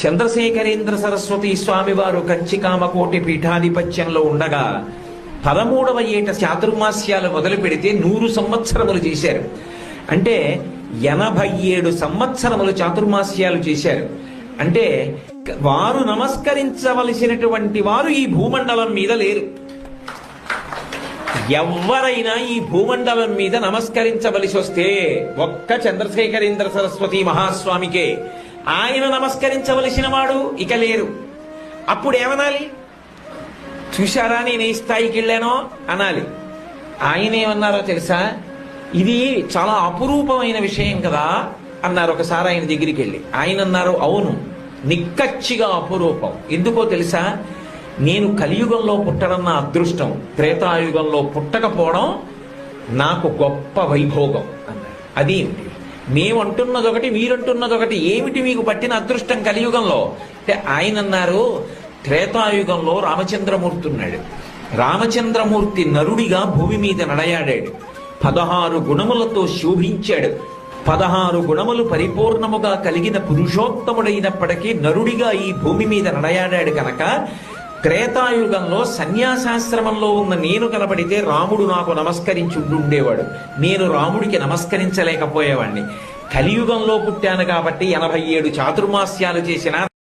చంద్రశేఖరేంద్ర సరస్వతి స్వామి వారు కంచికామకోటి పీఠాధిపత్యంలో ఉండగా 13వ ఏట చాతుర్మాస్యాలు మొదలు పెడితే 100 సంవత్సరములు చేశారు. అంటే 87 సంవత్సరములు చాతుర్మాస్యాలు చేశారు. అంటే వారు నమస్కరించవలసినటువంటి వారు ఈ భూమండలం మీద లేరు. ఎవరైనా ఈ భూమండలం మీద నమస్కరించవలసి వస్తే ఒక్క చంద్రశేఖరేంద్ర సరస్వతి మహాస్వామికే. ఆయన నమస్కరించవలసిన వాడు ఇక లేరు. అప్పుడు ఏమనాలి? చూశారా నేను ఏ స్థాయికి వెళ్ళానో అనాలి. ఆయన ఏమన్నారో తెలుసా? ఇది చాలా అపురూపమైన విషయం కదా అన్నారు. ఒకసారి ఆయన దగ్గరికి వెళ్ళి ఆయన అన్నారు, అవును, నిక్కచ్చిగా అపురూపం. ఎందుకో తెలుసా? నేను కలియుగంలో పుట్టడం నా అదృష్టం, త్రేతాయుగంలో పుట్టకపోవడం నాకు గొప్ప వైభోగం అన్నారు. అదేమిటి? మేమంటున్నదొకటి, మీరంటున్నదొకటి, ఏమిటి మీకు పట్టిన అదృష్టం కలియుగంలో అంటే? ఆయన అన్నారు, త్రేతాయుగంలో రామచంద్రమూర్తి ఉన్నాడు. రామచంద్రమూర్తి నరుడిగా భూమి మీద నడయాడాడు. 16 గుణములతో శోభించాడు. 16 గుణములు పరిపూర్ణముగా కలిగిన పురుషోత్తముడైనప్పటికీ నరుడిగా ఈ భూమి మీద నడయాడాడు కనుక త్రేతాయుగంలో సన్యాసాశ్రమంలో ఉన్న నేను కనబడితే రాముడు నాకు నమస్కరించుండేవాడు. నేను రాముడికి నమస్కరించలేకపోయేవాడిని. కలియుగంలో పుట్టాను కాబట్టి 87 చాతుర్మాస్యాలు చేసిన